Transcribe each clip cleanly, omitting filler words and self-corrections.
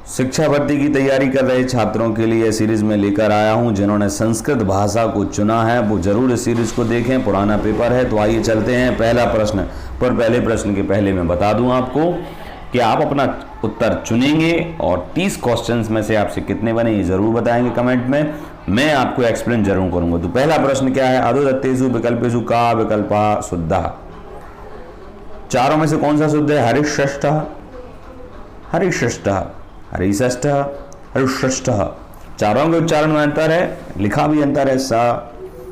शिक्षा भर्ती की तैयारी कर रहे छात्रों के लिए सीरीज में लेकर आया हूं। जिन्होंने संस्कृत भाषा को चुना है वो जरूर इस सीरीज को देखें। पुराना पेपर है तो आइए चलते हैं पहला प्रश्न पर। पहले प्रश्न के पहले मैं बता दूं आपको कि आप अपना उत्तर चुनेंगे और 30 क्वेश्चंस में से आपसे कितने बने ये जरूर बताएंगे कमेंट में। मैं आपको एक्सप्लेन जरूर करूंगा। तो पहला प्रश्न क्या है? अधोदत्तेषु विकल्पेषु का विकल्पः शुद्धः? चारों में से कौन सा शुद्ध है? हरिषष्ठः, हरिषष्ठः, हरिषष्ठः, हरिषष्ठः। चारों के उच्चारण में अंतर है, लिखा भी अंतर है। सा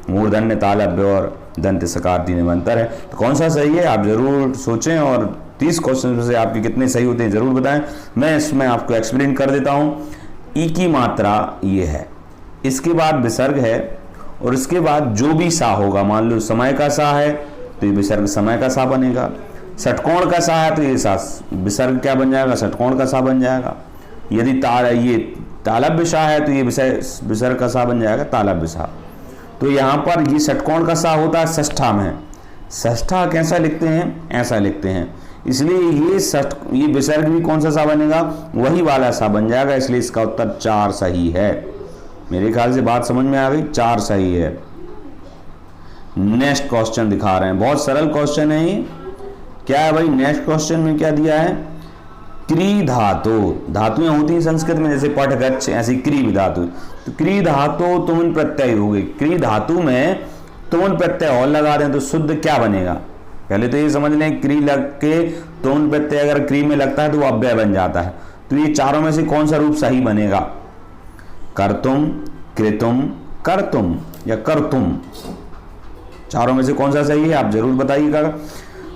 मूर्धन्य तालव्य और दंत सकार तीन में अंतर है। तो कौन सा सही है आप जरूर सोचें और 30 क्वेश्चन में से आपके कितने सही होते हैं जरूर बताएं। मैं इसमें आपको एक्सप्लेन कर देता हूं। ई की मात्रा ये है, इसके बाद विसर्ग है और इसके बाद जो भी सा होगा, मान लो समय का सा है तो ये विसर्ग समय का सा बनेगा। षटकोण का सा है तो ये सा विसर्ग क्या बन जाएगा? षटकोण का सा बन जाएगा। यदि ये तालव्य सा है तो ये विसर्ग का सा बन जाएगा तालव्य सा। तो यहाँ पर ये षटकोण का सा होता है षष्ठा में। षष्ठा कैसा लिखते हैं? ऐसा लिखते हैं। इसलिए ये विसर्ग भी कौन सा सा बनेगा? वही वाला सा बन जाएगा। इसलिए इसका उत्तर 4 सही है। मेरे ख्याल से बात समझ में आ गई, 4 सही है। नेक्स्ट क्वेश्चन दिखा रहे हैं, बहुत सरल क्वेश्चन है ये। क्या है भाई? नेक्स्ट क्वेश्चन में क्या दिया है? क्री धातु। धातुएं होती हैं संस्कृत में, जैसे पठ गच्छ, ऐसी क्री भी धातु। तो क्री धातु तुमन प्रत्यय हो गई। क्री धातु में तुमन प्रत्यय और लगा दें तो शुद्ध क्या बनेगा? पहले तो ये समझ लें, क्री लग के तुमन प्रत्यय अगर क्री में लगता है तो वो अव्यय बन जाता है। तो ये चारों में से कौन सा रूप सही बनेगा? कर्तुम, कृतुम, कर्तुम या कर्तुम, चारों में से कौन सा सही है आप जरूर बताइएगा।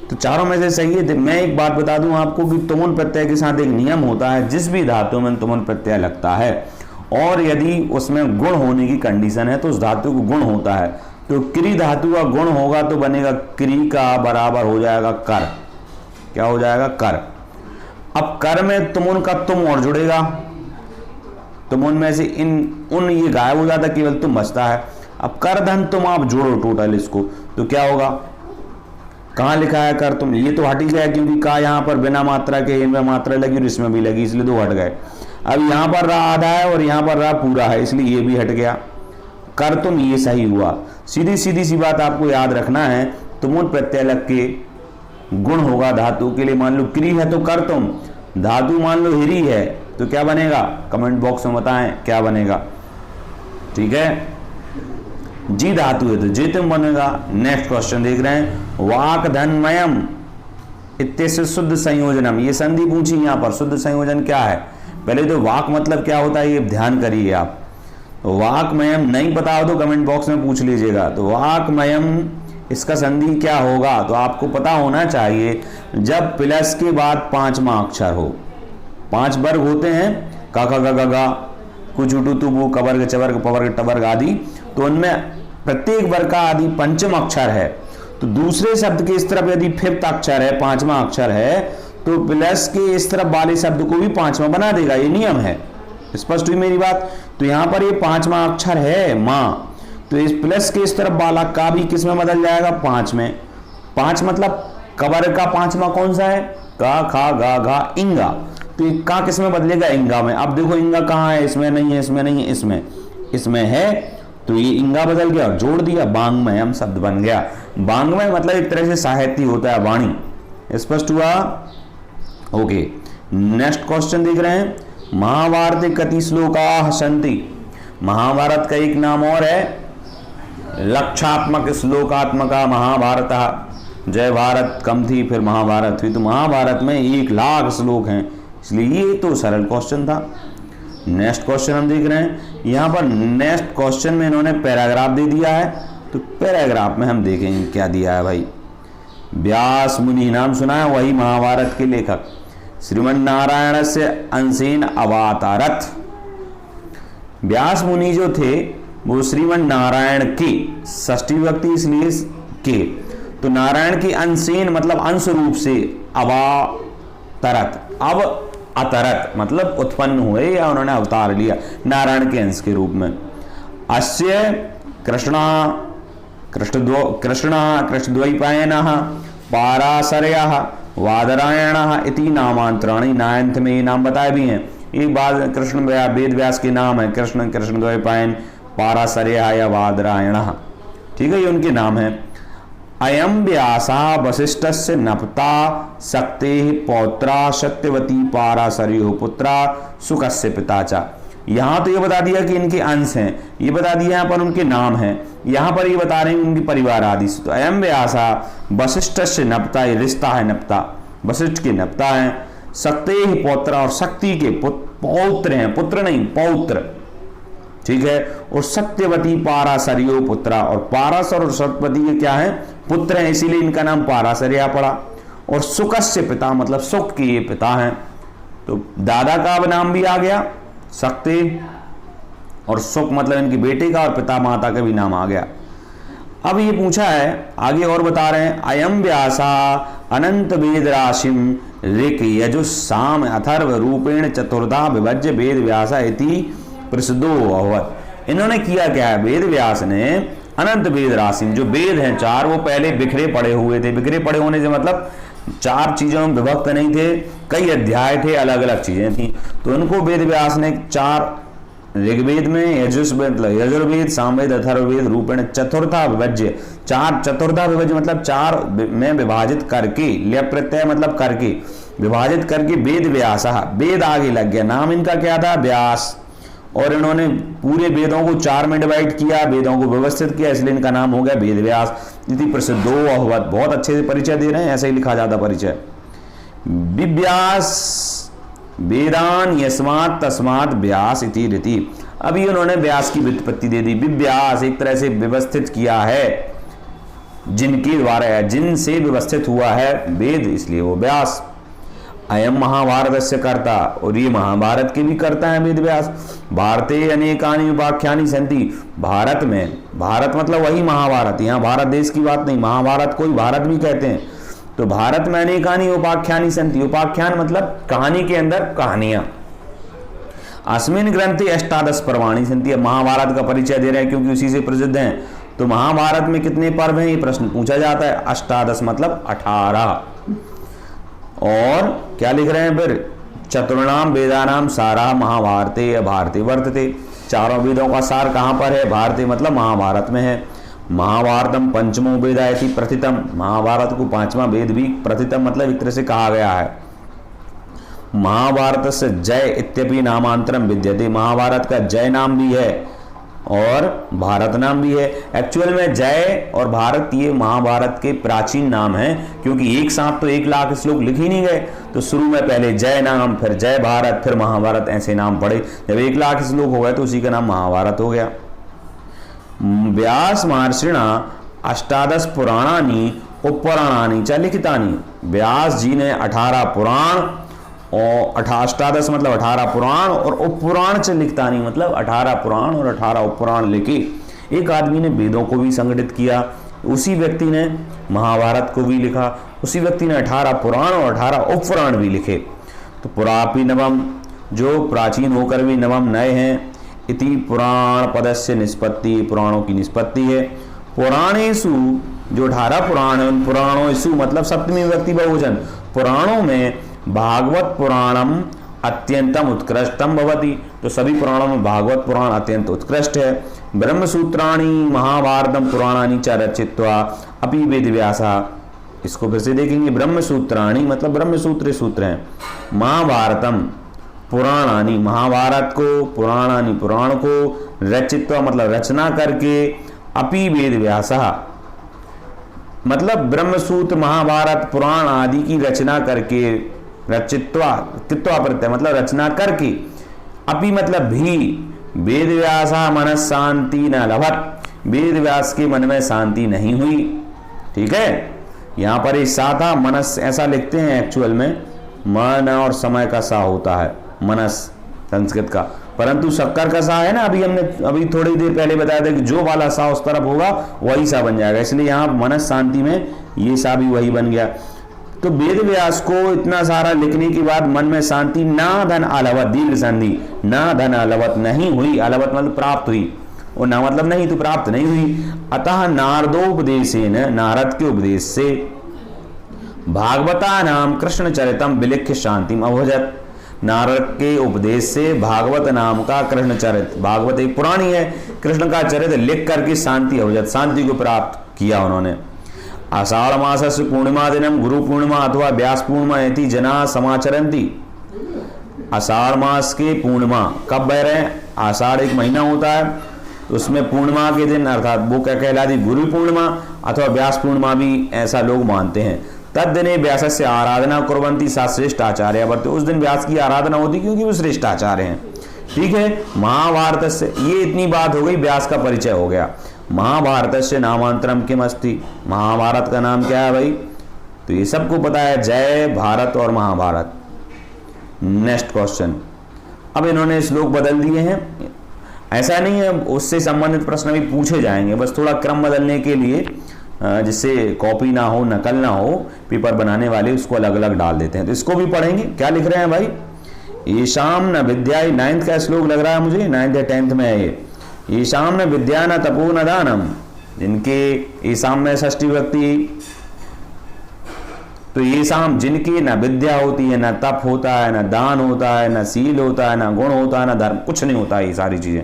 तो चारों में से सही है। मैं एक बात बता दूं आपको कि तुमुन प्रत्यय के साथ एक नियम होता है, जिस भी धातु में तुमुन प्रत्यय लगता है और यदि उसमें गुण होने की कंडीशन है तो उस धातु को गुण होता है। तो क्री धातु का गुण होगा तो बनेगा क्री का बराबर हो जाएगा कर। क्या हो जाएगा? कर। अब कर में तुमुन का तुम और जुड़ेगा, तुमुन में से उन ये गायब हो जाता, केवल तुम बचता है। अब कर धन तुम आप जोड़ो टोटल इसको तो क्या होगा? कहाँ लिखा है कर तुम? ये तो हट ही गया क्योंकि का यहाँ पर बिना मात्रा के इनमें मात्रा लगी और इसमें भी लगी, इसलिए दो हट गए। अब यहाँ पर रहा आधा है और यहाँ पर रहा पूरा है, इसलिए ये भी हट गया। कर तुम ये सही हुआ। सीधी सीधी सी बात आपको याद रखना है, तुमुन प्रत्यय लग के गुण होगा धातु के लिए। मान लो क्री है तो कर तुम, धातु मान लो हिरी है तो क्या बनेगा? कमेंट बॉक्स में बताएं क्या बनेगा। ठीक है, जी धातु है तो जितम बनेगा। नेक्स्ट क्वेश्चन देख रहे हैं, वाक धनमयम इत्यस्य शुद्ध संयोजनम। ये संधि पूछी यहाँ पर, शुद्ध संयोजन क्या है? पहले तो वाक मतलब क्या होता है ये ध्यान करिए आप। वाकमयम नहीं पता हो तो कमेंट बॉक्स में पूछ लीजिएगा। तो वाकमयम इसका संधि क्या होगा? तो आपको पता होना चाहिए, जब प्लस के बाद 5वां अक्षर हो। 5 वर्ग होते हैं, का ख ग ग कुछ उटू तुबू कवर्ग चवर्ग पवर्ग टवर्ग आदि। तो उनमें प्रत्येक वर्ग का आदि पंचम अक्षर है। तो दूसरे शब्द के इस तरफ यदि 5th अक्षर है, 5वां अक्षर है, तो प्लस के इस तरफ वाले शब्द को भी 5वां बना देगा। ये नियम है। स्पष्ट हुई मेरी बात? तो यहाँ पर ये 5वां अक्षर है माँ, तो इस प्लस के इस तरफ वाला का भी किस में बदल जाएगा? 5 में। 5 मतलब कवर्ग का 5वां कौन सा है? का खा गा घा इंगा। तो ये का किस में बदलेगा? इंगा में। अब देखो इंगा कहाँ है? इसमें नहीं है, इसमें नहीं है, इसमें है। तो ये इंगा बदल गया और जोड़ दिया, बांगमयम शब्द बन गया। बांगमय मतलब एक तरह से साहित्य होता है, वाणी। स्पष्ट हुआ? ओके, नेक्स्ट क्वेश्चन देख रहे हैं, महाभारत कति श्लोका सन्ति। महाभारत का एक नाम और है लक्षात्मक श्लोकात्मका महाभारत। जय भारत कम थी फिर महाभारत हुई। तो महाभारत में 1 लाख श्लोक हैं, इसलिए ये तो सरल क्वेश्चन था। नेक्स्ट क्वेश्चन हम देख रहे हैं, यहाँ पर नेक्स्ट क्वेश्चन में इन्होंने पैराग्राफ दे दिया है। तो पैराग्राफ में हम देखेंगे क्या दिया है भाई। व्यास मुनि नाम सुना है, वही महाभारत के लेखक। श्रीमन्नारायण से अंशेन अवतारत। व्यास मुनि जो थे वो श्रीमन्नारायण के, षष्ठी विभक्ति इसलिए के, तो नारायण के अंशेन मतलब अंश रूप से, अवतरत अब अतरत मतलब उत्पन्न हुए या उन्होंने अवतार लिया नारायण के अंश के रूप में। अस्य कृष्णद्वैपायनः पाराशरयः वादरायणः इति नामांतराणि। नायंथ में ये नाम बताए भी हैं। एक बात, कृष्ण वेद व्यास के नाम है, कृष्ण, कृष्ण द्वैपायन, पाराशर्य, वादरायण, ठीक है, ये उनके नाम है। अयम व्यासा वशिष्ठस्य नपता शक्ते पौत्रा सत्यवती पाराशर्यो पुत्रा सुकस्य पिताचा। यहाँ तो ये बता दिया कि इनके अंश हैं, ये बता दिया यहाँ पर उनके नाम हैं, यहाँ पर ये बता रहे हैं उनके परिवार आदि से। तो अयम व्यासा वशिष्ठस्य नपता, ये रिश्ता है नपता, वशिष्ठ के नपता है, शक्ते ही पौत्र, और शक्ति के पौत्र हैं, पुत्र नहीं पौत्र, ठीक है, और सत्यवती पाराशर्यो पुत्रा, और पाराशर और सत्यवती के क्या है, पुत्र हैं, इसीलिए इनका नाम पाराशर्या पड़ा। और सुकस्य पिता, मतलब सुख के ये पिता हैं। तो दादा का अब नाम भी आ गया शक्ति, और सुख मतलब इनके बेटे का, और पिता माता का भी नाम आ गया। अब ये पूछा है आगे और बता रहे हैं, अयम व्यासा अनंत वेद राशिम ऋक यजुः साम अथर्व रूपेण चतुर्धा विभज्य वेद व्यासा इति प्रसिद्धो अभवत्। इन्होंने किया क्या है, वेद व्यास ने अनंत वेद राशि, जो वेद हैं चार, वो पहले बिखरे पड़े हुए थे। बिखरे पड़े होने से मतलब चार चीजों में विभक्त नहीं थे, कई अध्याय थे, अलग अलग चीजें थी। तो उनको वेद व्यास ने चार, ऋग्वेद में यजुर्वेद, सामवेद, अथर्ववेद रूपेण चतुर्था विभज्य, चार, चतुर्था विभज्य मतलब चार में विभाजित करके, लय प्रत्यय मतलब करके, विभाजित करके वेद व्यास, वेद आगे लग गया, नाम इनका क्या था, व्यास। और इन्होंने पूरे वेदों को चार में डिवाइड किया, वेदों को व्यवस्थित किया, इसलिए इनका नाम हो गया वेद व्यास। इति प्रसिद्धो अभवत्, बहुत अच्छे से परिचय दे रहे हैं, ऐसे ही लिखा जाता परिचय। विव्यास वेदान यस्मात् तस्मात् व्यास इति रीति। अभी उन्होंने व्यास की व्युत्पत्ति दे दी। विव्यास एक तरह से व्यवस्थित किया है, जिनके द्वारा, जिनसे व्यवस्थित हुआ है वेद, इसलिए वो व्यास। अयम महाभारत से कर्ता, और ये महाभारत के भी कर्ता है वेद व्यास। भारते अनेकानि उपाख्यानि सन्ति, भारत में, भारत मतलब वही महाभारत, यहाँ भारत देश की बात नहीं, महाभारत को ही भारत भी कहते हैं। तो भारत में अनेकानि उपाख्यानि सन्ति, उपाख्यान मतलब कहानी के अंदर कहानियां। अस्मिन् ग्रंथे अष्टादश पर्वाणि सन्ति, अब महाभारत का परिचय दे रहे हैं क्योंकि उसी से प्रसिद्ध हैं। तो महाभारत में कितने पर्व हैं, ये प्रश्न पूछा जाता है। अष्टादश मतलब 18। और क्या लिख रहे हैं फिर, चतुर्णाम वेदानाम सारा महाभारते भारते वर्तते, चारों वेदों का सार कहाँ पर है, भारते मतलब महाभारत में है। महाभारतम पंचमो वेदा इति प्रथितम, महाभारत को पांचवा वेद भी प्रथितम मतलब एक तरह से कहा गया है। महाभारत से जय इत्यपि नामांतरम विद्यते, महाभारत का जय नाम भी है और भारत नाम भी है। एक्चुअल में जय और भारत ये महाभारत के प्राचीन नाम हैं, क्योंकि एक साथ तो 1 लाख श्लोक लिख ही नहीं गए। तो शुरू में पहले जय नाम, फिर जय भारत, फिर महाभारत, ऐसे नाम पड़े। जब 1 लाख श्लोक हो गए तो उसी का नाम महाभारत हो गया। व्यास महर्षिणा अष्टादश पुराणानि उपपुराणानि च लिखितानि, व्यास जी ने 18 पुराण और अष्टादश मतलब 18 पुराण और उपपुराण च लिखितानि मतलब 18 पुराण और 18 उपपुराण लिखे। एक आदमी ने वेदों को भी संगठित किया, उसी व्यक्ति ने महाभारत को भी लिखा, उसी व्यक्ति ने 18 पुराण और 18 उपपुराण भी लिखे। तो पुरापि नवम, जो प्राचीन होकर भी नवम नए हैं। इति पुराण पदस्य निष्पत्ति, पुराणों की निष्पत्ति है। पुराणेषु, जो 18 पुराण है, उन पुराणों मतलब सप्तमी विभक्ति बहुवचन, पुराणों में भागवत पुराणम अत्यंतम उत्कृष्टम भवति, तो सभी पुराणों में भागवत पुराण अत्यंत उत्कृष्ट है। ब्रह्मसूत्राणि महाभारतम पुराणानि च रचित्वा अपि वेदव्यासा, इसको फिर से देखेंगे, ब्रह्मसूत्राणि मतलब ब्रह्मसूत्र सूत्र हैं, महाभारतम पुराणानि महाभारत को, पुराणानि पुराण को, रचित्वा मतलब रचना करके, अपि वेदव्यासा मतलब ब्रह्मसूत्र महाभारत पुराण आदि की रचना करके, रचित्वा कित्वा प्रत्यय मतलब रचना करके, अपि मतलब भी, वेदव्यासा मन शांति न लभत, वेदव्यास के मन में शांति नहीं हुई। ठीक है, यहाँ पर इस सा था, मनस ऐसा लिखते हैं, एक्चुअल में मन और समय का सा होता है, मनस संस्कृत का, परंतु शक्कर का सा है ना, अभी थोड़ी देर पहले बताया था कि जो वाला सा उस तरफ होगा वही सा बन जाएगा, इसलिए यहाँ मनस शांति में ये सा भी वही बन गया। तो वेद व्यास को इतना सारा लिखने के बाद मन में शांति ना धन अलवत, दीर्घ संधि, ना धन अलवत नहीं हुई, अलवत मतलब प्राप्त हुई, और ना मतलब नहीं तो प्राप्त नहीं हुई। अतः नारदोपदेशेन, नारद के उपदेश से, भागवता नाम कृष्ण चरितम विलिख्य शांतिम अभजत, नारद के उपदेश से भागवत नाम का कृष्ण चरित्र, भागवत एक पुरानी है, कृष्ण का चरित्र लिख करके शांति अवजत, शांति को प्राप्त किया उन्होंने। आषाढ़ मासस्य पूर्णिमा दिनम गुरु पूर्णिमा अथवा व्यास पूर्णिमा इति जना समाचरन्ति। आषाढ़ मास के पूर्णिमा कब बह रहे हैं? आषाढ़ एक महीना होता है, तो उसमें पूर्णिमा के दिन अर्थात वो क्या कहलाती, गुरु पूर्णिमा अथवा व्यास पूर्णिमा भी ऐसा लोग मानते हैं। तद्दिने व्यासस्य आराधना कुर्वन्ति सा श्रेष्ठ आचार्य वर्तते। उस दिन व्यास की आराधना होती क्योंकि वो श्रेष्ठ आचार्य हैं। ठीक है, महाभारत से ये इतनी बात हो गई, व्यास का परिचय हो गया। महाभारत से नामांतरम किम अस्ति, महाभारत का नाम क्या है भाई? तो ये सबको पता है, जय भारत और महाभारत। नेक्स्ट क्वेश्चन, अब इन्होंने श्लोक बदल दिए हैं, ऐसा नहीं है, उससे संबंधित प्रश्न भी पूछे जाएंगे, बस थोड़ा क्रम बदलने के लिए, जिससे कॉपी ना हो, नकल ना हो, पेपर बनाने वाले उसको अलग अलग डाल देते हैं। तो इसको भी पढ़ेंगे। क्या लिख रहे हैं भाई? ईशाम न विद्या, 9th का श्लोक लग रहा है मुझे, 9th या 10th में है ये। ईशाम न विद्या न तपो न दानम, जिनके ईशाम में षष्ठी विभक्ति, तो ईशाम जिनकी न विद्या होती है, न तप होता है, न दान होता है, न सील होता है, न गुण होता है, न धर्म, कुछ नहीं होता है ये सारी चीजें।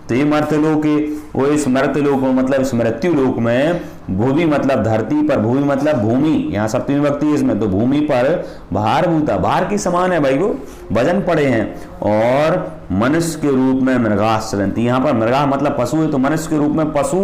तो ये मर्त्यलोक, वो इस मर्त्यलोक में मतलब इस मृत्यु लोक में, भूमि मतलब धरती पर, भूमि मतलब भूमि, यहाँ सप्तमी विभक्ति है इसमें, तो भूमि पर भार भूता, भार के समान है भाई, वो वजन पड़े हैं। और मनुष्य के रूप में मृगास चलंती, यहाँ पर मृगा मतलब पशु है, तो मनुष्य के रूप में पशु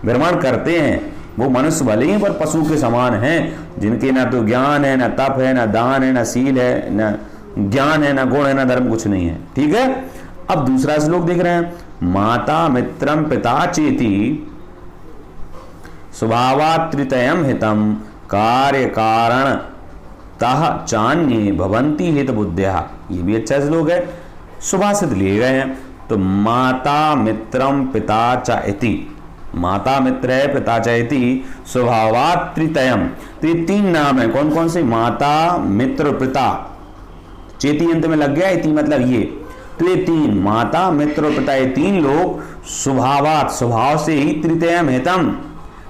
भ्रमण करते हैं। वो मनुष्य भले ही पर पशु के समान हैं, जिनके ना तो ज्ञान है, ना तप है, ना दान है, ना सील है, ना ज्ञान है, ना गुण है, ना धर्म, कुछ नहीं है। ठीक है, अब दूसरा श्लोक देख रहे हैं। माता मित्रम पिता चेति स्वभावात् तृतीयम हितम कार्य कारण तह चान्ये भवन्ति हित बुद्ध्या। ये भी अच्छा श्लोक है, सुभाषित लिए गए हैं। तो माता मित्रम पिता च इति, माता मित्र है, पिता च इति, स्वभावात् तृतीयम, तो ये 3 नाम है। कौन कौन से? माता मित्र पिता, चेती अंत में लग गया, इति मतलब ये, तो ये 3 माता मित्र और पिता, ये 3 लोग स्वभावात, स्वभाव से ही, तृतीयम हितम,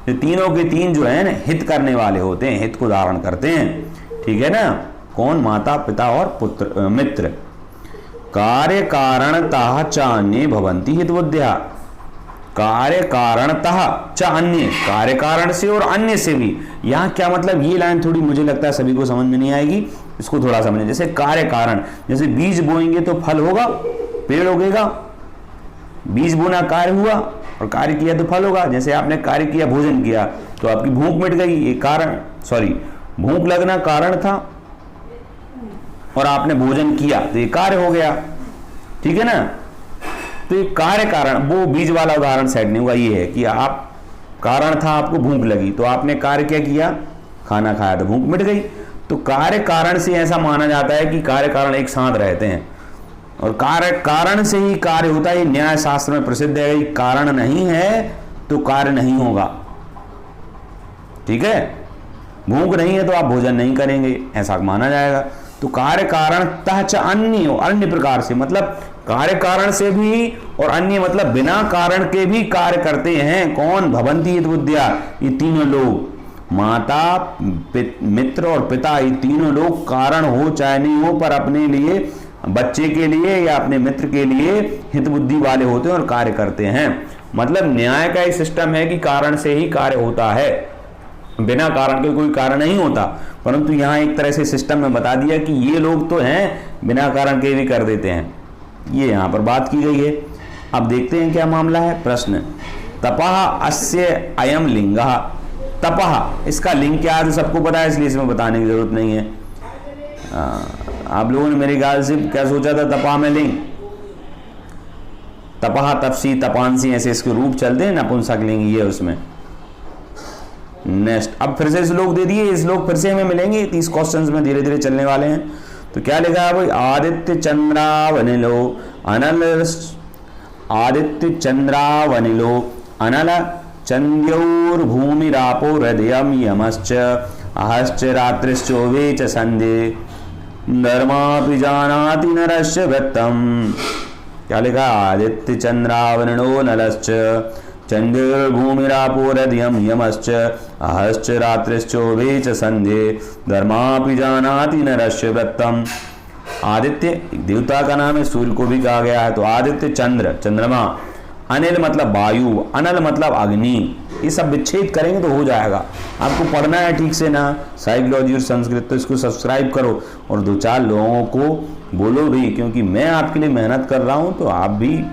ये तीनों के 3 जो है ना हित करने वाले होते हैं, हित को धारण करते हैं। ठीक है ना, कौन? माता पिता और पुत्र मित्र। कार्य कारणतः च अन्ये भवन्ति हित बुद्ध्या, कार्य कारणतः च अन्य, कार्य कारण से और अन्य से भी। यहाँ क्या मतलब, ये लाइन थोड़ी मुझे लगता है सभी को समझ में नहीं आएगी, इसको थोड़ा समझें। जैसे कार्य कारण, जैसे बीज बोएंगे तो फल होगा, पेड़ उगेगा, बीज बोना कार्य हुआ और कार्य किया तो फल होगा। जैसे आपने कार्य किया, भोजन किया, तो आपकी भूख मिट गई, ये कारण, भूख लगना कारण था, और आपने भोजन किया तो ये कार्य हो गया। ठीक है ना, तो ये कार्य कारण, वो बीज वाला उदाहरण सेट नहीं हुआ। ये है कि आप, कारण था आपको भूख लगी, तो आपने कार्य क्या किया? खाना खाया, तो भूख मिट गई। तो कार्य कारण से ऐसा माना जाता है कि कार्य कारण एक साथ रहते हैं, और कार्य कारण से ही कार्य होता है। न्याय शास्त्र में प्रसिद्ध है, कारण नहीं है तो कार्य नहीं होगा। ठीक है, भूख नहीं है तो आप भोजन नहीं करेंगे, ऐसा माना जाएगा। तो कार्य कारण तह च अन्य, अन्य प्रकार से, मतलब कार्य कारण से भी और अन्य मतलब बिना कारण के भी कार्य करते हैं। कौन? भवन्ति हित बुद्ध्या, ये तीनों लोग, माता मित्र और पिता, ये तीनों लोग कारण हो चाहे नहीं हो, पर अपने लिए, बच्चे के लिए या अपने मित्र के लिए हित बुद्धि वाले होते हैं और कार्य करते हैं। मतलब न्याय का एक सिस्टम है कि कारण से ही कार्य होता है, बिना कारण के कोई कारण नहीं होता। परंतु यहाँ एक तरह से सिस्टम में बता दिया कि ये लोग तो हैं बिना कारण के भी कर देते हैं, ये यहाँ पर बात की गई है। अब देखते हैं क्या मामला है। प्रश्न, तपः अस्य अयम लिंगः, तपः इसका लिंग क्या है तो सबको पता है, इसलिए इसमें बताने की जरूरत नहीं है। आप लोगों ने मेरे ख्याल से क्या सोचा था, तपा में लिंग, तपः तपसी तपांसी ऐसे इसके रूप चलते हैं, नपुंसक लिंग ये उसमें। नेक्स्ट, अब फिर से श्लोक दे दिए, इस श्लोक फिर से हमें मिलेंगे 30 क्वेश्चंस में धीरे धीरे चलने वाले हैं। तो क्या लिखा है भाई, आदित्य चंद्रावनिलो अनल, आदित्य चंद्रावनिलो अनल चंद्योर्भूमिरापो हृदयम यमश्च अहश्च रात्रिश्चोवे च संधे धर्मापि जानाति नरस्य वृत्तम। क्या लिखा, आदित्य चंद्रावनिलो नलश्च चंद्रभूमिरापो हृदयम यमश्च अहश्च रात्रिश्चोवे च संधे धर्मापि जानाति नरस्य वृत्तम। आदित्य देवता का नाम है, सूर्य को भी कहा गया है। तो आदित्य, चंद्र, चंद्रमा, अनिल मतलब वायु, अनल मतलब अग्नि। ये सब विच्छेद करेंगे तो हो जाएगा। आपको पढ़ना है ठीक से ना साइकोलॉजी और संस्कृत, तो इसको सब्सक्राइब करो और 2-4 लोगों को बोलो भी, क्योंकि मैं आपके लिए मेहनत कर रहा हूं तो आप भी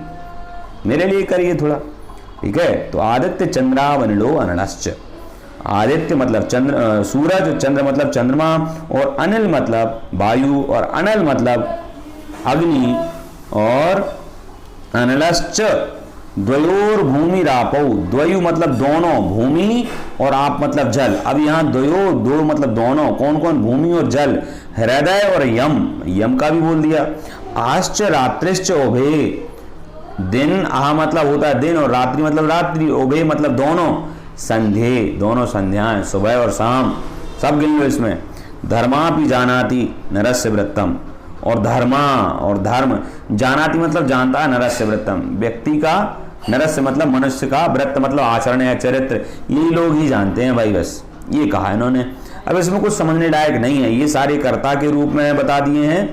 मेरे लिए करिए थोड़ा, ठीक है। तो आदित्य चंद्रावनिलो अनलश्च, आदित्य मतलब चंद्र सूरज, चंद्र मतलब चंद्रमा, और अनिल मतलब वायु, और अनल मतलब अग्नि, और अनलश्च द्वयोर भूमि रापौ, द्वयु मतलब दोनों, भूमि और आप मतलब जल। अब यहाँ द्वयो, दो मतलब दोनों, कौन कौन, भूमि और जल, हृदय और यम, यम का भी बोल दिया। आश्च रात्रिश्च उभे, दिन, आह मतलब होता है दिन, और रात्रि मतलब रात्रि, उभे मतलब दोनों, संध्ये दोनों संध्याएं, सुबह और शाम, सब गिन लो इसमें। धर्मापि जानाति नरस्य वृत्तम, और धर्मा और धर्म, जानाति मतलब जानता है, नरस्य वृत्तम व्यक्ति का, नरस्य मतलब मनुष्य का, व्रत मतलब आचरण या चरित्र, ये लोग ही जानते हैं भाई, बस ये कहा इन्होंने। अब इसमें कुछ समझने लायक नहीं है, ये सारे कर्ता के रूप में बता दिए हैं,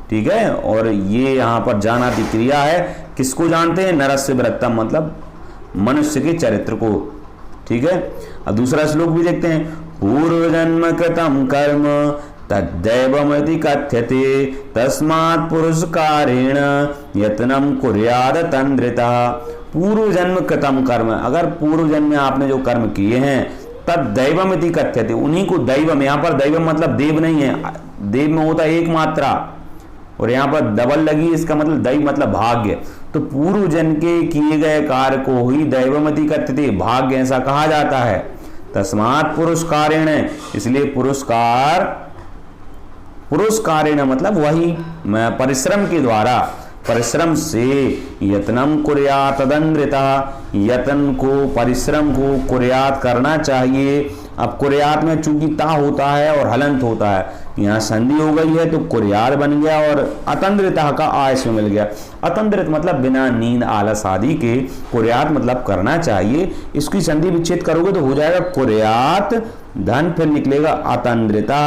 ठीक है। और ये यहाँ पर जानाति क्रिया है, किसको जानते हैं, नरस्य वृत्तम मतलब मनुष्य के चरित्र को, ठीक है। अब दूसरा श्लोक भी देखते हैं। पूर्व जन्म कृतम कर्म तद्दैवमिति कथ्यते तस्मात् पुरुषकारेण यत्नं कुर्याद तन्द्रिता। पूर्व जन्म कृतम कर्म, अगर पूर्व जन्म में आपने जो कर्म किए हैं, तद्दैवमिति कथ्यते, उन्हीं को दैवम, यहाँ पर दैवम मतलब देव नहीं है, देव में होता है एक मात्रा, और यहाँ पर डबल लगी, इसका मतलब दैव मतलब भाग्य। तो पूर्व जन्म के किए गए कार्य को ही दैवमति कथ्यते, भाग्य ऐसा कहा जाता है। तस्मात् पुरुषकारेण, इसलिए पुरुषकारेण मतलब वही परिश्रम के द्वारा, परिश्रम से, यत्नम कुर्यात् तदंद्रिता, यत्न को, परिश्रम को कुर्यात् करना चाहिए। अब कुर्यात् में चूंकि ता होता है और हलंत होता है, यहाँ संधि हो गई है तो कुर्यात् बन गया, और अतंद्रिता का आ इसमें मिल गया। अतंद्रित मतलब बिना नींद आलस आदि के, कुर्यात् मतलब करना चाहिए, इसकी संधि विच्छेद करोगे तो हो जाएगा कुर्यात्, धन फिर निकलेगा अतंद्रिता।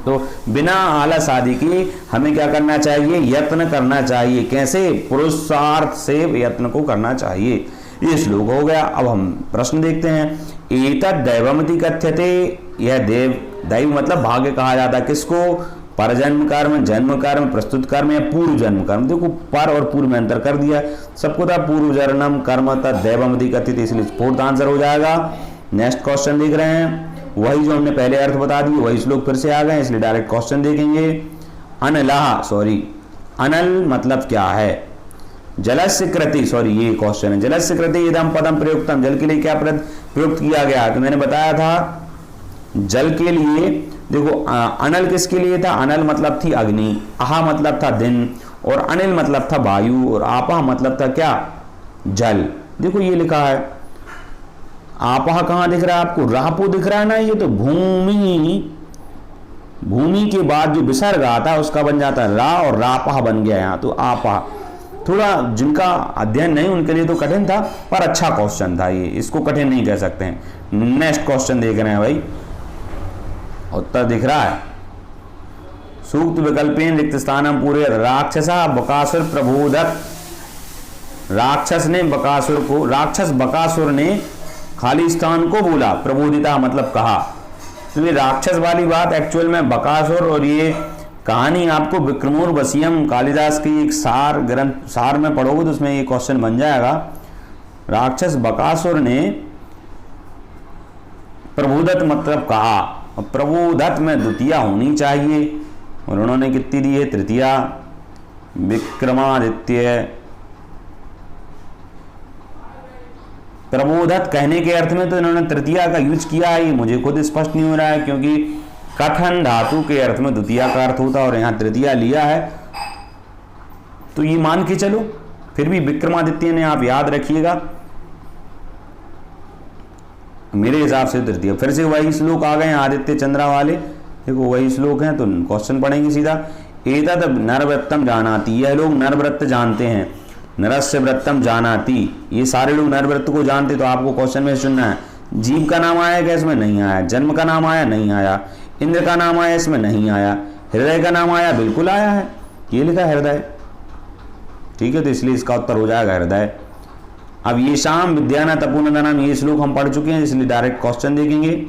तो बिना आलस आदि के हमें क्या करना चाहिए, यत्न करना चाहिए। कैसे, पुरुषार्थ से यत्न को करना चाहिए। ये श्लोक हो गया। अब हम प्रश्न देखते हैं। एतद् दैवमिति कथ्यते, यह दैव मतलब भाग्य कहा जाता है किसको, परजन्म कर्म, जन्म कर्म, प्रस्तुत कर्म या पूर्व जन्म कर्म। देखो पर और पूर्व में अंतर कर दिया, सबको था पूर्व जन्म कर्म तद् दैवमिति कथ्यते, इसलिए फोर्थ आंसर हो जाएगा। नेक्स्ट क्वेश्चन देख रहे हैं, वही जो हमने पहले अर्थ बता दिए वही श्लोक फिर से आ गए, इसलिए डायरेक्ट क्वेश्चन देखेंगे। अनल मतलब क्या है, जलस्य कृति, सॉरी ये क्वेश्चन है, जलस्य कृति इदम पदम प्रयुक्तम, जल के लिए क्या प्रयुक्त किया गया। तो मैंने बताया था जल के लिए, देखो अनल किसके लिए था, अनल मतलब थी अग्नि, आहा मतलब था दिन, और अनिल मतलब था वायु, और आपा मतलब था क्या, जल। देखो ये लिखा है, आपा कहाँ दिख रहा है आपको, रापो दिख रहा है ना, ये तो भूमि के बाद जो विसर्ग आता है उसका बन जाता है रा, और रापा बन गया यहाँ, तो आपा। थोड़ा जिनका अध्ययन नहीं उनके लिए तो कठिन था, पर अच्छा क्वेश्चन था ये, इसको कठिन नहीं कह सकते हैं। नेक्स्ट क्वेश्चन देख रहे हैं भाई, उत्तर दिख रहा है। सूक्त विकल्पेन रिक्त स्थानम पूरे, राक्षसा बकासुर प्रबोधक, राक्षस बकासुर ने खाली स्थान को बोला, प्रबोधिता मतलब कहा। तो ये राक्षस वाली बात एक्चुअल में बकासुर, और ये कहानी आपको विक्रमोर्वशीयम कालिदास की एक सार में पढ़ोगे तो उसमें ये क्वेश्चन बन जाएगा। राक्षस बकासुर ने प्रबोधत मतलब कहा, प्रबोधत में द्वितीया होनी चाहिए, और उन्होंने कितनी दी है, तृतीया। विक्रमादित्य, प्रबोधत कहने के अर्थ में तो इन्होंने तृतीया का यूज किया है, ये मुझे खुद स्पष्ट नहीं हो रहा है, क्योंकि कथन धातु के अर्थ में द्वितीया का अर्थ होता है, और यहाँ तृतीया लिया है, तो ये मान के चलो। फिर भी विक्रमादित्य ने आप याद रखिएगा, मेरे हिसाब से तृतीय। फिर से वही श्लोक आ गए हैं आदित्य चंद्रा वाले, देखो वही श्लोक हैं, तो क्वेश्चन पढ़ेंगे सीधा। एतद नरवृत्तम जानाति, यह लोग नरवृत्त जानते हैं, नरस्य वृत्तम जानाति, ये सारे लोग नरवृत्त को जानते। तो आपको क्वेश्चन में सुनना है, जीव का नाम आया क्या इसमें, नहीं आया। जन्म का नाम आया, नहीं आया। इंद्र का नाम आया, इसमें नहीं आया। हृदय का नाम आया, बिल्कुल आया है, ये लिखा हृदय, ठीक है, तो इसलिए इसका उत्तर हो जाएगा हृदय। अब ये शाम विद्यानाथ अपूर्णदानम, ये श्लोक हम पढ़ चुके हैं, इसलिए डायरेक्ट क्वेश्चन देखेंगे।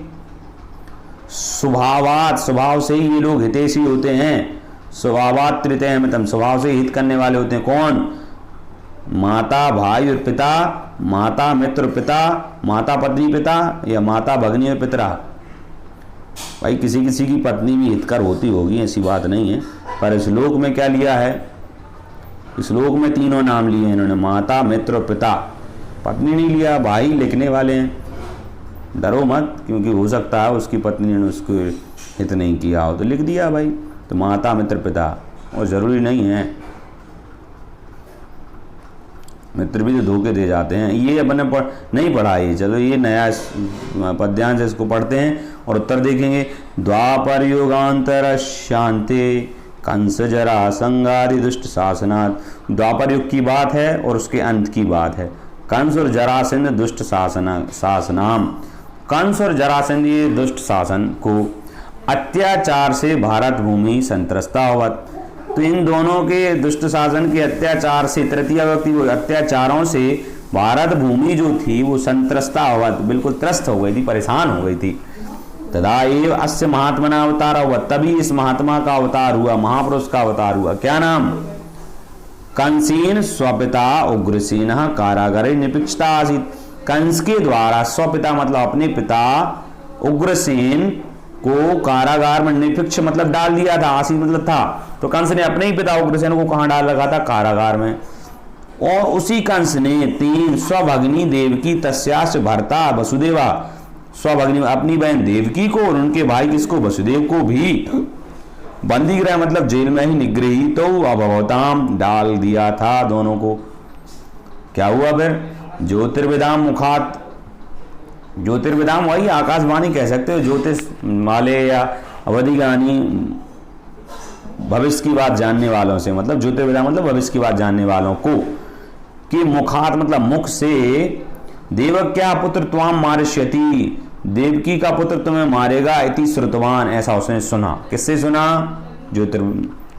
स्वभावात, स्वभाव से ही ये लोग हितैषी होते हैं। स्वभावात तृतीय मतम, स्वभाव से हित करने वाले होते हैं। कौन? माता भाई और पिता, माता मित्र पिता, माता पत्नी पिता, या माता भगनी और पितरा। भाई किसी किसी की पत्नी भी हितकर होती होगी, ऐसी बात नहीं है, पर इस श्लोक में क्या लिया है? इस श्लोक में तीनों नाम लिए हैं इन्होंने, माता मित्र और पिता, पत्नी नहीं लिया। भाई लिखने वाले हैं, डरो मत, क्योंकि हो सकता है उसकी पत्नी ने उसको हित नहीं किया हो, तो लिख दिया भाई, तो माता मित्र पिता, और ज़रूरी नहीं है, मित्र भी तो धोखे दे जाते हैं। ये अपने नहीं पढ़ा ये, चलो ये नया पद्यांश इसको पढ़ते हैं और उत्तर देखेंगे। द्वापर युगांतर शांति कंस जरा संगादि दुष्ट शासनात्। द्वापर युग की बात है और उसके अंत की बात है। कंस और जरासंध दुष्ट शासनाम, कंस और जरासंध ये दुष्ट शासन को अत्याचार से भारत भूमि संत्रस्ता होवत। तो इन दोनों के दुष्ट शासन के अत्याचार से, तृतीय व्यक्ति को अत्याचारों से भारत भूमि जो थी वो संत्रस्ता होवत, बिल्कुल त्रस्त हो गई थी, परेशान हो गई थी। तदा एव अस्य महात्मना अवतार हुआ, तभी इस महात्मा का अवतार हुआ, महापुरुष का अवतार हुआ। क्या नाम? कंसेन स्वपिता उग्रसेन कारागारे निपिक्षता आसीत। कंस के द्वारा, स्वपिता मतलब अपने पिता, उग्रसेन को कारागार में, निपिक्ष मतलब डाल दिया था, आसीत मतलब था, तो कंस ने अपने ही पिता उग्रसेन को कहाँ डाल रखा था? कारागार में। और उसी कंस ने तीन स्वभगिनी देवकी तस्यास भर्ता वसुदेवा, स्वभगिनी अपनी बहन देवकी को और उनके भाई किसको? वसुदेव को भी बंदी गृह मतलब जेल में ही निगृही तो अभवताम डाल दिया था दोनों को। क्या हुआ फिर? ज्योतिर्विदाम मुखात, ज्योतिर्विदाम वही आकाशवाणी कह सकते हो, ज्योतिष वाले या अवधि ज्ञानी, भविष्य की बात जानने वालों से, मतलब ज्योतिर्विदाम मतलब भविष्य की बात जानने वालों को, कि मुखात मतलब मुख से, देवक्या पुत्र त्वाम मारिष्यति, देवकी का पुत्र तुम्हें मारेगा, इति श्रुतवान, ऐसा उसने सुना। किससे सुना?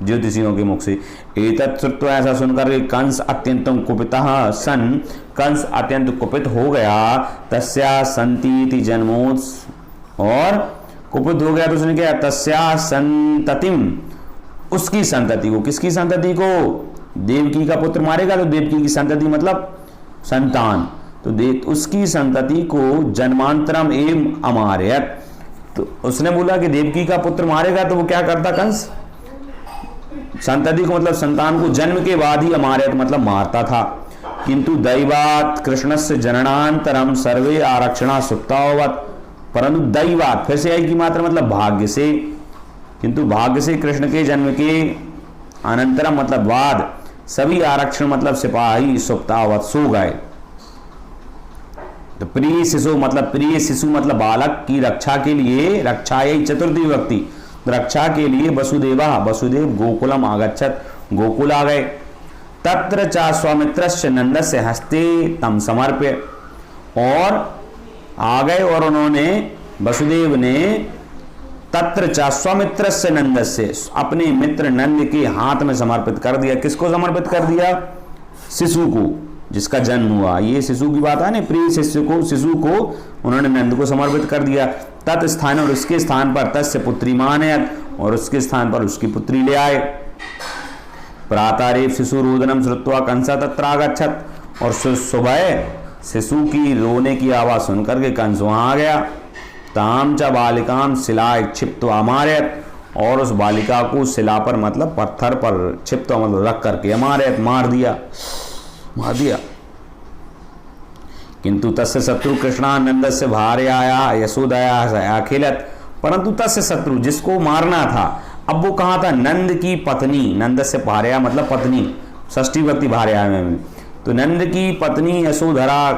ज्योतिषियों के मुख से। एतत् श्रुत्वा, ऐसा सुनकर के कंस अत्यंतम कुपितः सन, कंस अत्यंत कुपित हो गया, तस्या संतीति जन्मोत्स, और कुपित हो गया तो उसने क्या? तस्या संततिम, उसकी संतति को, किसकी संतति को? देवकी का पुत्र मारेगा तो देवकी की संतति मतलब संतान, तो उसकी संतति को जन्मांतरम एवं अमारयत। तो उसने बोला कि देवकी का पुत्र मारेगा तो वो क्या करता कंस? संतति को मतलब संतान को जन्म के बाद ही अमारयत मतलब मारता था। किंतु दैवात कृष्णस्य जननांतरम सर्वे आरक्षणा सुप्तावत, परंतु दैवात फिर से आई की मात्रा मतलब भाग्य से, किंतु भाग्य से कृष्ण के जन्म के अनंतरम मतलब बाद सभी आरक्षण मतलब सिपाही सुप्तावत सो गए। तो प्रिय शिशु मतलब, प्रिय शिशु मतलब बालक की रक्षा के लिए, रक्षा यही चतुर्थी व्यक्ति, रक्षा के लिए वसुदेवा, वसुदेव गोकुलम आगच्छत, गोकुल आ गए। तत्र चा स्वामित्रस्य नंदस्य हस्ते तम समर्प्य, और आ गए और उन्होंने, वसुदेव ने तत्र चा स्वामित्रस्य नंदस्य, अपने मित्र नंद के हाथ में समर्पित कर दिया। किसको समर्पित कर दिया? शिशु को, जिसका जन्म हुआ। ये शिशु की बात है ना, प्रिय शिशु को, शिशु को उन्होंने नंद को समर्पित कर दिया। तत् स्थान, और उसके स्थान पर तस्य पुत्री मानयत, और उसके स्थान पर उसकी पुत्री ले आए। प्रातरेव शिशु रोदनम श्रुत्वा कंस तत्रागच्छत, और सुबह शिशु की रोने की आवाज सुनकर के कंस वहां आ गया। ताम च बालिकाम शिलाय क्षिप्त अमारयत, और उस बालिका को शिला पर मतलब पत्थर पर क्षिप्त मतलब रख करके अमारयत मार दिया। किंतु तस्य शत्रु कृष्णानंद से भार्याया यशोदया अखिलत, परंतु तस्य शत्रु जिसको मारना था, अब वो कहाँ था? नंद की पत्नी, नंद से भार्या मतलब पत्नी, षष्ठी विभक्ति भार्या में, तो नंद की पत्नी यशोधरा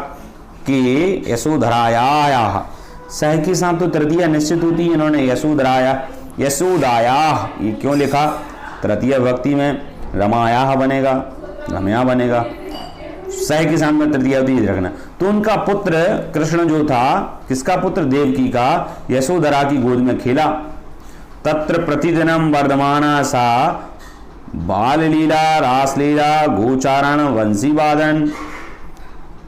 के, यशोधराया सह के साथ तो तृतीया निश्चित होती है, इन्होंने यशोधराया, यशोदाया ये क्यों लिखा? तृतीय विभक्ति में रमाया बनेगा, रमया बनेगा, सह के साथ में तृतीया होती है रखना। तो उनका पुत्र कृष्ण जो था, किसका पुत्र? देवकी का, यशोधरा की गोद में खेला। तत्र प्रतिदिनं वर्धमाना सा बाल लीला, रासलीला, गोचारण, वंशीवादन,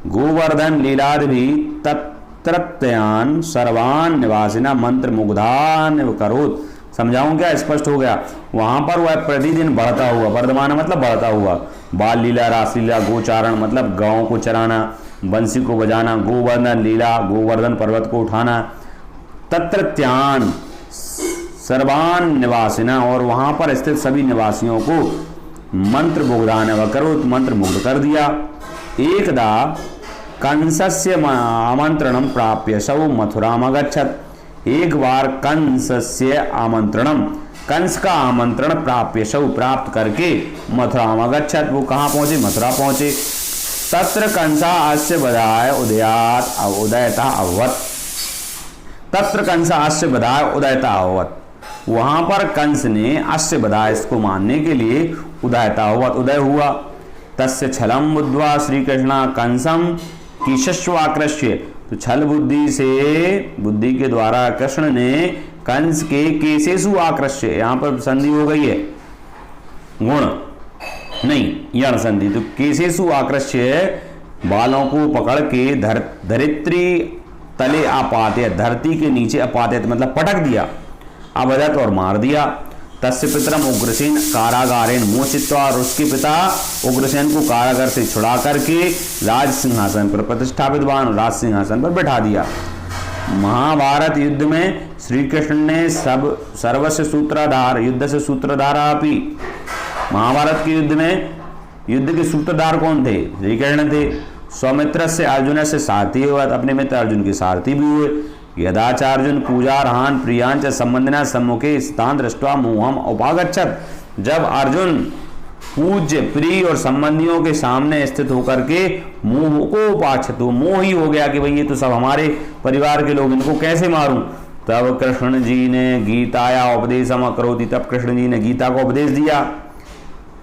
गोवर्धन लीलादि भी तत्रत्यान सर्वान निवासिना मंत्र मुग्धान करोत। समझाऊं क्या? स्पष्ट हो गया। वहां पर वह प्रतिदिन बढ़ता हुआ, वर्धमान मतलब बढ़ता हुआ, बाल लीला, रासलीला, गोचारण मतलब गांव को चराना, बंसी को बजाना, गोवर्धन लीला, गोवर्धन पर्वत को उठाना, तत्रत्यान सर्वान निवासिना और वहां पर स्थित सभी निवासियों को मंत्र मुग्धान करोत, मंत्र मुग्ध कर दिया। एकदा कंसस्य आमंत्रणम प्राप्य सौ मथुराम अगच्छत। एक बार कंसस्य आमंत्रणम, कंस का आमंत्रण प्राप्य सौ प्राप्त करके मथुराम अगच्छत, वो कहाँ पहुंचे? मथुरा पहुंचे। तत्र कंसा अस्य बधाय उदयात उदयता अभवत। तत्र कंसा अस्य बधाय उदयता अभवत। वहां पर कंस ने अस्य बधाय, इसको मानने के लिए उदयता अभवत, उदय हुआ। तस्य छलम बुद्ध्वा श्री कृष्ण कंसम कीशस्व आकृष्य। तो छल बुद्धि से, बुद्धि के द्वारा कृष्ण ने कंस के केशेषु आकृष्य, यहां पर संधि हो गई है, गुण नहीं यण संधि, तो केशेषु आकृष्य बालों को पकड़ के धरित्री तले आपाते, धरती के नीचे अपाते मतलब पटक दिया, अवदत और मार दिया। तस्य पितरम उग्रसेन कारागारेन मोचित्वा, और उसके पिता उग्रसेन को कारागार से छुड़ा करके राज सिंहासन पर प्रतिष्ठापित, राज सिंहासन पर बैठा दिया। महाभारत युद्ध में श्री कृष्ण ने सर्वस्व सूत्रधार, युद्ध से सूत्रधार अपि, महाभारत के युद्ध में युद्ध के सूत्रधार कौन थे? श्री कृष्ण थे। सौमित्र से अर्जुन से सारथी हुआ, अपने मित्र अर्जुन के सारथी भी हुए। यदाचार्जुन पूजारहान प्रियांच संबंधना सम्मुखे स्थान दृष्टवा मोहम उपागच्छत। जब अर्जुन पूज्य प्रिय और संबंधियों के सामने स्थित होकर के मोह को उपाक्षित हो, मोह ही हो गया कि भाई ये तो सब हमारे परिवार के लोग, इनको कैसे मारूं। तब कृष्ण जी ने गीताया उपदेशम करोति, तब कृष्ण जी ने गीता को उपदेश दिया।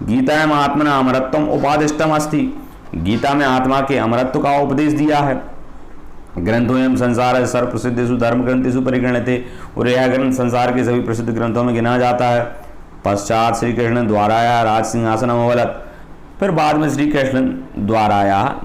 गीता में आत्मना अमरत्वम उपादिष्टम अस्ति, गीता में आत्मा के अमरत्व का उपदेश दिया है। ग्रंथों संसार सर्व प्रसिद्धेषु धर्म ग्रंथेषु परिगण्यते, और यह ग्रंथ संसार के सभी प्रसिद्ध ग्रंथों में गिना जाता है। पश्चात श्री कृष्ण द्वाराया राज सिंहासन अवलत, फिर बाद में श्री कृष्ण द्वाराया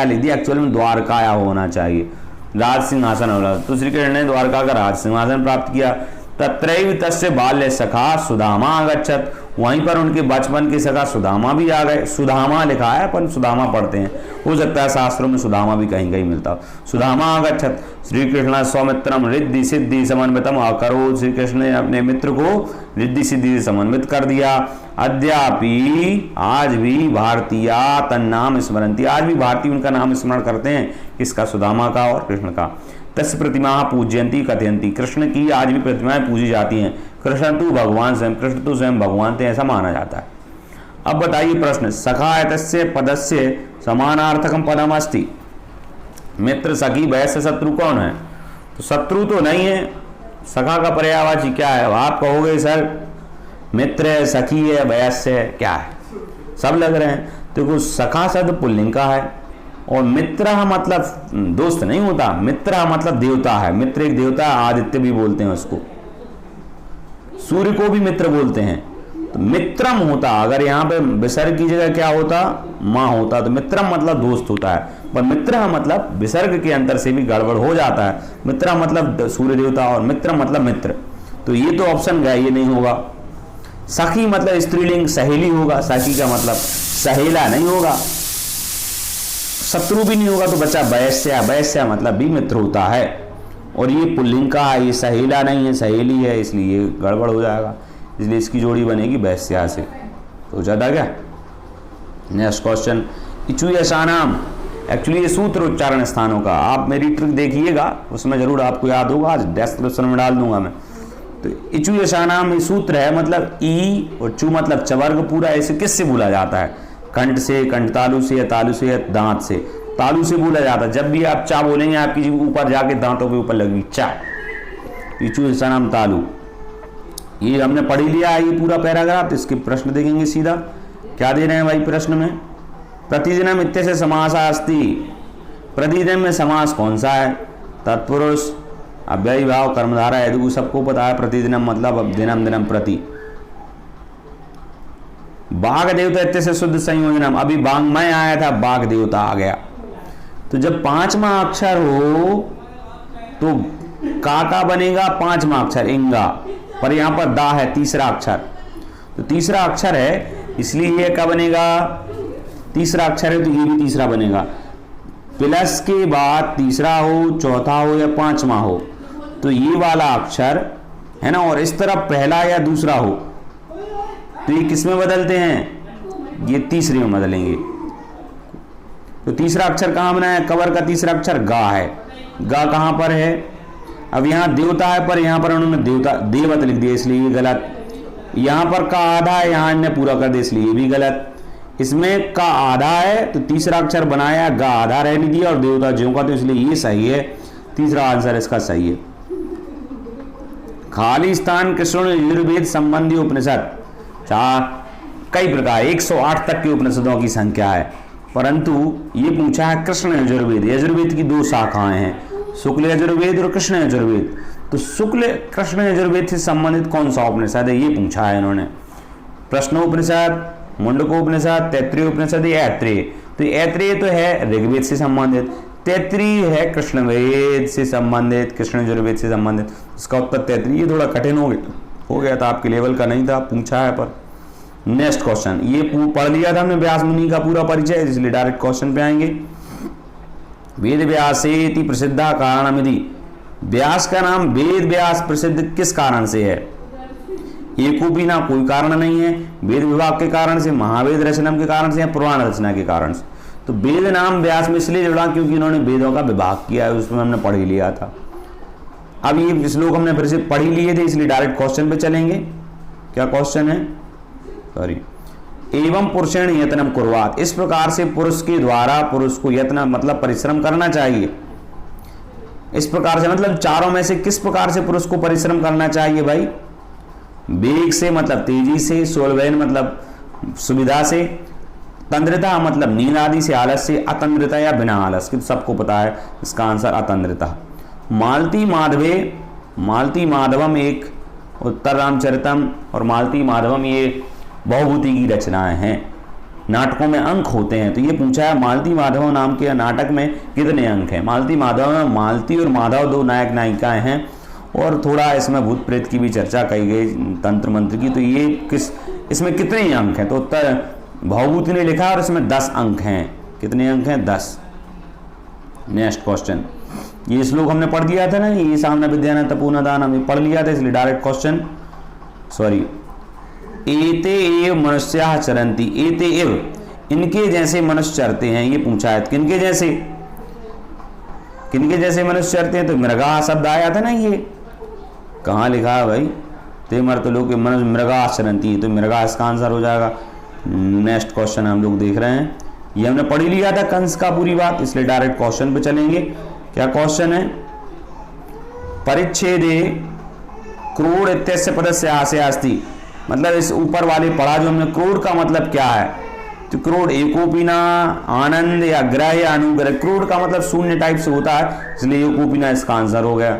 ले दी, एक्चुअल में द्वारकाया होना चाहिए, राज सिंहासन अवलत। तो श्री कृष्ण ने द्वारका का राज सिंहासन प्राप्त किया। तत्रैव तस्य बाल्य सखा सुदामा आगच्छत, वहीं पर उनके बचपन के सखा सुदामा भी आ गए। सुदामा लिखा है पर सुदामा पढ़ते हैं, हो सकता है शास्त्रों में सुदामा भी कहीं कहीं मिलता हो। सुदामा आगच्छत श्री कृष्ण सौमित्रम रिद्धि सिद्धि समन्वितम अकरो, श्री कृष्ण ने अपने मित्र को रिद्धि सिद्धि से समन्वित कर दिया। अद्यापि आज भी भारतीय तन्नाम स्मरंती, आज भी भारतीय उनका नाम स्मरण करते हैं, किसका? सुदामा का और कृष्ण का। तस्य प्रतिमा पूज्यंती कथयंती, कृष्ण की आज भी प्रतिमाएं पूजी जाती हैं। कृष्ण तो भगवान स्वयं, कृष्ण तो स्वयं भगवान थे, ऐसा माना जाता है। अब बताइए प्रश्न, सखा एतस्य पदस्य समानार्थकम पदम अस्ति। मित्र, सखी, वैश्य, शत्रु कौन है? तो शत्रु तो नहीं है। सखा का पर्यायवाची क्या है? आप कहोगे सर मित्र है, सखी है, वैश्य है, क्या है? सब लग रहे हैं। देखो सखा शब्द पुल्लिंग का है और मित्र मतलब दोस्त नहीं होता, मित्र मतलब देवता है। मित्र एक देवता है, आदित्य भी बोलते हैं उसको, सूर्य को भी मित्र बोलते हैं। तो मित्रम होता, अगर यहाँ पे विसर्ग की जगह क्या होता? माँ होता, तो मित्रम मतलब दोस्त होता है। पर मित्र मतलब विसर्ग के अंतर से भी गड़बड़ हो जाता है। मित्र मतलब सूर्य देवता और मित्र मतलब मित्र, तो ये तो ऑप्शन गया, ये नहीं होगा। सखी मतलब स्त्रीलिंग, सहेली होगा, सखी का मतलब सहेला नहीं होगा। शत्रु भी नहीं होगा तो बच्चा वैश्या, वैश्या मतलब भी मित्र होता है। और ये पुल्लिंग का है, ये सहेला नहीं है, सहेली है, इसलिए गड़बड़ हो जाएगा। इसलिए इसकी जोड़ी बनेगी वैश्या से। तो ज़्यादा क्या? नेक्स्ट क्वेश्चन, इचु यशानाम, एक्चुअली ये सूत्र उच्चारण स्थानों का, आप मेरी ट्रिक देखिएगा, उसमें जरूर आपको याद होगा, आज डिस्क्रिप्शन में डाल दूंगा मैं। तो इचु यशानाम ये सूत्र है, मतलब ई और चु मतलब चवर्ग पूरा, ऐसे किससे बोला जाता है? कंठ से, कंठ तालु से, या तालु से, या दांत से। तालु से बोला जाता है। जब भी आप चा बोलेंगे आपकी जीभ ऊपर जाके दांतों के ऊपर लगेगी चा। इचु यशानाम तालु, ये हमने पढ़ ही लिया है ये पूरा पैराग्राफ। इसके प्रश्न देखेंगे सीधा। क्या दे रहे हैं भाई प्रश्न में? प्रतिदिनम इत्यस्य समासा अस्ति, प्रतिदिन में समास कौन सा है? तत्पुरुष, अव्ययी भाव कर्मधारा हेतु सबको पता है, प्रतिदिनम मतलब अब दिनम दिनम प्रति। बाघ देवता इत्य से शुद्ध संयोजनम, अभी बांग्मय आया था, बाघ देवता आ गया। तो जब पांचवा अक्षर हो तो का बनेगा पांचवा अक्षर इंगा, पर यहां पर दा है तीसरा अक्षर, तो तीसरा अक्षर है इसलिए ये क्या बनेगा, तीसरा अक्षर है तो ये भी तीसरा बनेगा। प्लस के बाद तीसरा हो, चौथा हो या पांचवा हो तो ये वाला अक्षर है ना, और इस तरफ पहला या दूसरा हो तो ये किस में बदलते हैं, ये तीसरे में बदलेंगे। तो तीसरा अक्षर कहां बना है, कवर का तीसरा अक्षर गा है, गा कहां पर है, अब यहां देवता है पर यहां पर उन्होंने देवता देवत लिख दिया इसलिए ये गलत। यहां पर का आधा है, यहां इन्हें पूरा कर दिया इसलिए ये भी गलत। इसमें का आधा है तो तीसरा अक्षर बनाया, गा आधा रहने दिया और देवता ज्यों का, तो इसलिए ये सही है, तीसरा आंसर इसका सही है। खाली स्थान कृष्ण यजुर्वेद संबंधी उपनिषद कई प्रकार 108 तक के उपनिषदों की संख्या है, परंतु ये पूछा है कृष्ण यजुर्वेद। यजुर्वेद की दो शाखाएं हैं, शुक्ल यजुर्वेद और कृष्ण यजुर्वेद। तो शुक्ल कृष्ण यजुर्वेद से संबंधित कौन सा उपनिषद है ये पूछा है इन्होंने। प्रश्नोपनिषद, मुंडकोपनिषद, तैत्तिरीय उपनिषद या ऐत्रेय। तो ऐत्रेय तो है ऋग्वेद से संबंधित, तैत्तिरीय है कृष्ण वेद से संबंधित, कृष्ण यजुर्वेद से संबंधित। इसका उत्तर तैत्तिरीय। ये थोड़ा कठिन हो गया था, आपके लेवल का नहीं था, पूछा है। पर नेक्स्ट क्वेश्चन, ये पढ़ लिया था हमने व्यास मुनि का पूरा परिचय, इसलिए डायरेक्ट क्वेश्चन पे आएंगे। वेद व्यासेति प्रसिद्धा कारणमिति, व्यास का नाम वेद व्यास प्रसिद्ध किस कारण से है? एकोपी ना कोई कारण नहीं है, वेद विभाग के कारण से, महावेद रचना के कारण से या पुराण रचना के कारण से। तो वेद नाम व्यास में इसलिए जुड़ा क्योंकि इन्होंने वेदों का विभाग किया है, उसमें हमने पढ़ ही लिया था। अब ये श्लोक हमने फिर से पढ़ ही लिए थे, इसलिए डायरेक्ट क्वेश्चन पे चलेंगे। क्या क्वेश्चन है, सॉरी, एवं पुरुषेण यत्नम कुर्वात, इस प्रकार से पुरुष के द्वारा पुरुष को यत्न मतलब परिश्रम करना चाहिए। इस प्रकार से मतलब चारों में से किस प्रकार से पुरुष को परिश्रम करना चाहिए भाई? वेग से मतलब तेजी से, सोलवेन मतलब सुविधा से, तंद्रता मतलब नींद आदि से, आलस से, अतंद्रता या बिना आलस के। सबको पता है इसका आंसर अतंद्रता। मालती माधवे, मालती माधवम एक उत्तर रामचरितम और मालती माधवम ये बहुभूति की रचनाएं हैं। नाटकों में अंक होते हैं, तो ये पूछा है मालती माधव नाम के नाटक में कितने अंक हैं? मालती माधव में मालती और माधव दो नायक नायिकाएं हैं, और थोड़ा इसमें भूत प्रेत की भी चर्चा कही गई, तंत्र मंत्र की। तो ये इसमें कितने अंक हैं? तो उत्तर बहुभूति ने लिखा और इसमें 10 अंक हैं। कितने अंक हैं? 10। नेक्स्ट क्वेश्चन, ये श्लोक हमने पढ़ दिया था ना, ये सामने विद्यान तपोना दान हमने पढ़ लिया था, इसलिए डायरेक्ट क्वेश्चन, सॉरी, एते एव मनुष्याः चरन्ति, एते एव इनके जैसे मनुष्य चरते हैं, ये पूछा है। किनके जैसे, किनके जैसे मनुष्य चरते हैं? तो मृगा शब्द आया था ना, ये कहाँ लिखा है भाई? ते मर्त लोग मनुष्य मृगा चरन्ति, तो मृगा इसका आंसर हो जाएगा। नेक्स्ट क्वेश्चन हम लोग देख रहे हैं, ये हमने पढ़ ही लिया था कंस का पूरी बात, इसलिए डायरेक्ट क्वेश्चन पे चलेंगे। क्या क्वेश्चन है? परिच्छेदे क्रोड़ इत्यस्य पदस्य आशय अस्ति, मतलब इस ऊपर वाले पढ़ा जो हमने, क्रोड़ का मतलब क्या है? तो क्रोड़ एकोपिना, आनंद या ग्रह या अनुग्रह। क्रोड़ का मतलब शून्य टाइप से होता है, इसलिए एकोपिना इसका आंसर हो गया।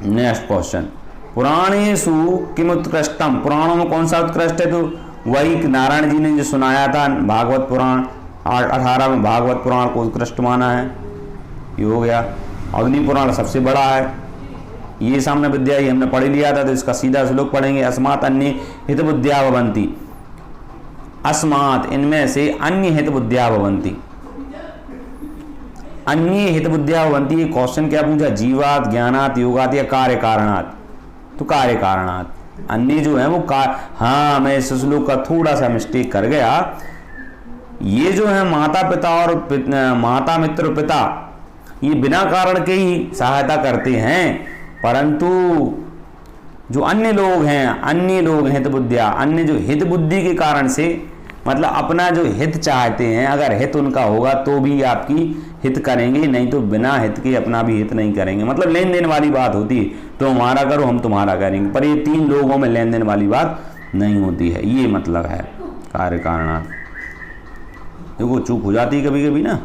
नेक्स्ट क्वेश्चन, पुराणेषु किम उत्कृष्टम, पुराणों में कौन सा उत्कृष्ट है? तो वही नारायण जी ने जो सुनाया था, भागवत पुराण 18 में भागवत पुराण को उत्कृष्ट माना है, ये हो गया। अग्नि पुराण सबसे बड़ा है, ये सामने विद्या ही हमने पढ़ लिया था, तो इसका सीधा श्लोक पढ़ेंगे। अस्मात् अन्य हित बुद्धिया भवन्ति, अस्मात् इनमें से अन्य हित बुद्धिया भवन्ति, अन्य हित बुद्धिया भवन्ति। ये क्वेश्चन क्या पूछा? जीवात, ज्ञानात, योगात या कार्य कारणात? तो कार्य कारणात। अन्य जो है वो हाँ, मैं इस श्लोक का थोड़ा सा मिस्टेक कर गया। ये जो है माता पिता और माता मित्र पिता, ये बिना कारण के ही सहायता करते हैं, परंतु जो अन्य लोग हैं हित बुद्धिया, अन्य जो हित बुद्धि के कारण से, मतलब अपना जो हित चाहते हैं, अगर हित उनका होगा तो भी आपकी हित करेंगे, नहीं तो बिना हित के अपना भी हित नहीं करेंगे। मतलब लेन देन वाली बात होती है, तो हमारा करो हम तुम्हारा करेंगे, पर ये 3 लोगों में लेन देन वाली बात नहीं होती है, ये मतलब है कार्य कारणार्थ। देखो चूक हो जाती है कभी कभी ना।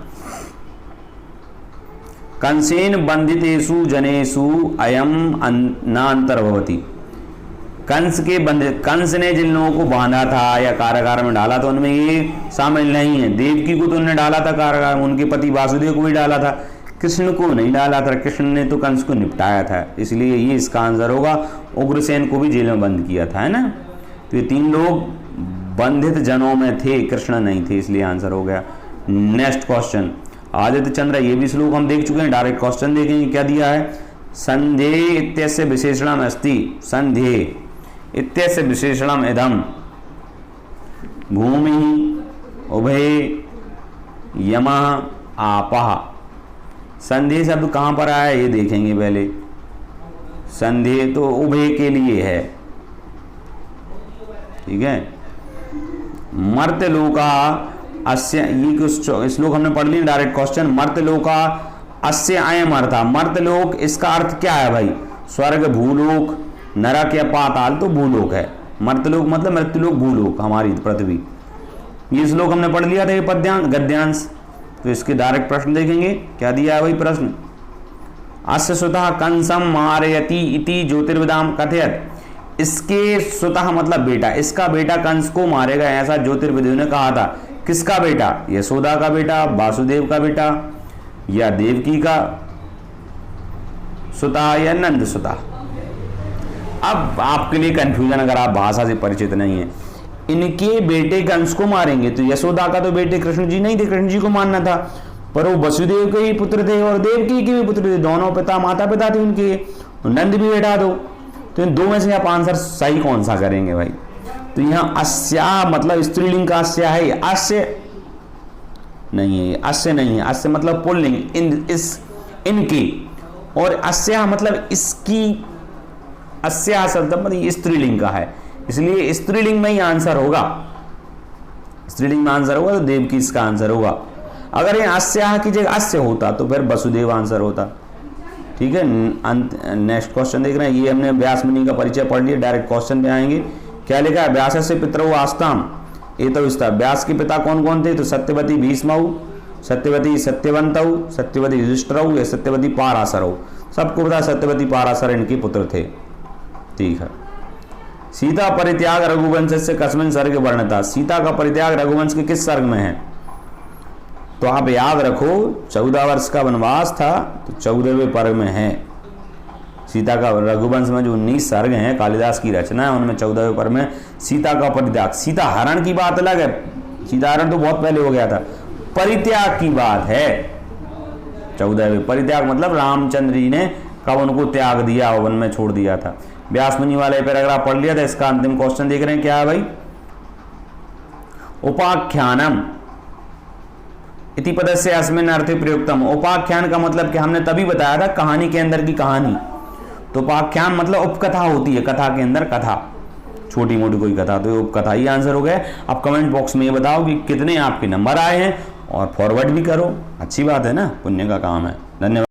कंसेन बंधितेषु जनेषु अयम न अंतर्भवति। कंस ने जिन लोगों को बांधा था या कारागार में डाला था उनमें ये शामिल नहीं है। देवकी को तो उन्होंने डाला था कारागार में, उनके पति वासुदेव को भी डाला था, कृष्ण को नहीं डाला था। कृष्ण ने तो कंस को निपटाया था, इसलिए ये इसका आंसर होगा। उग्रसेन को भी जेल में बंद किया था, है ना। तो ये 3 लोग बंधित जनों में थे, कृष्ण नहीं थे, इसलिए आंसर हो गया। नेक्स्ट क्वेश्चन, आदित्य चंद्र, ये भी श्लोक हम देख चुके हैं, डायरेक्ट क्वेश्चन देखेंगे क्या दिया है। संधे इत्यस्य विशेषणम अस्ति, संधे इत्यस्य विशेषणम इदम भूमि उभय यमः आपः। संधे शब्द कहाँ पर आया ये देखेंगे पहले। संधे तो उभय के लिए है, ठीक है। मर्त्यलोका अस्य, ये श्लोक हमने पढ़ लिया, डायरेक्ट क्वेश्चन। मर्त्यलोका अस्य अयम अर्था, मर्त्यलोक इसका अर्थ क्या है भाई। स्वर्ग, भूलोक, नरक या पाताल, तो भूलोक है। मर्त्यलोक मतलब मृत्युलोक, भूलोक हमारी पृथ्वी। ये श्लोक हमने पढ़ लिया था, ये पद्यांश गद्यांश। तो इसके डायरेक्ट प्रश्न देखेंगे क्या दिया है भाई प्रश्न। अस्य सुतः कंसम मारयति इति ज्योतिर्विदाम कथयत, इसके सुतः मतलब बेटा, इसका बेटा कंस को मारेगा ऐसा ज्योतिर्विदों ने कहा था। किसका बेटा, यशोदा का बेटा, वासुदेव का बेटा, या देवकी का सुता, या नंद सुता। अब आपके लिए कंफ्यूजन, अगर आप भाषा से परिचित नहीं है, इनके बेटे कंस को मारेंगे तो यशोदा का तो बेटे कृष्ण जी नहीं थे, कृष्ण जी को मारना था, पर वो वसुदेव के ही पुत्र थे और देवकी के भी पुत्र थे, दोनों पिता माता पिता थे उनके, तो नंद भी बैठा दो। तो इन 2 में से आप आंसर सही कौन सा करेंगे भाई। तो यहाँ अस्या मतलब स्त्रीलिंग का अस्या है, अस्य नहीं है, अस्य नहीं है, अस्य मतलब पुल्लिंग, इस इनकी, और अस्या मतलब इसकी, अस्या शब्द मतलब स्त्रीलिंग का है, इसलिए स्त्रीलिंग में ही आंसर होगा। स्त्रीलिंग में आंसर होगा तो देवकी इसका आंसर होगा। अगर ये अस्या की जगह अस्य होता तो फिर वसुदेव आंसर होता, ठीक है। नेक्स्ट क्वेश्चन देख रहे हैं, ये हमने व्यास मुनि का परिचय पढ़ लिया, डायरेक्ट क्वेश्चन पे आएंगे। क्या लिखा है, व्यास से पितरौ आस्ताम, ये तो इसका व्यास के पिता कौन कौन थे, तो सत्यवती भीष्मऊ, सत्यवती सत्यवंतऊ, सत्यवती युधिष्ठिरऊ, या सत्यवती पाराशरऊ। सबको पता सत्यवती पाराशर इनके पुत्र थे, ठीक है। सीता परित्याग रघुवंश से कस्मिन सर्ग वर्णता, सीता का परित्याग रघुवंश के किस सर्ग में है। तो आप याद रखो 14 वर्ष का वनवास था, तो 14वें पर्व में है। सीता का रघुवंश में जो 19 सर्ग हैं, कालिदास की रचना है, उनमें 14वें पर्व में सीता का परित्याग। सीता हरण की बात अलग है, सीता हरण तो बहुत पहले हो गया था, परित्याग की बात है 14वें। परित्याग मतलब रामचंद्र जी ने कब उनको त्याग दिया, वन में छोड़ दिया था। व्यास मुनि वाले पैराग्राफ पढ़ लिया था, इसका अंतिम क्वेश्चन देख रहे हैं क्या है भाई। उपाख्यानम इति पदस्य अस्मिन् अर्थे प्रयुक्तम, उपाख्यान का मतलब कि हमने तभी बताया था कहानी के अंदर की कहानी। तो उपाख्यान मतलब उपकथा होती है, कथा के अंदर कथा, छोटी मोटी कोई कथा, तो उपकथा ही आंसर हो गया। अब कमेंट बॉक्स में ये बताओ कि कितने आपके नंबर आए हैं और फॉरवर्ड भी करो, अच्छी बात है ना, पुण्य का काम है। धन्यवाद।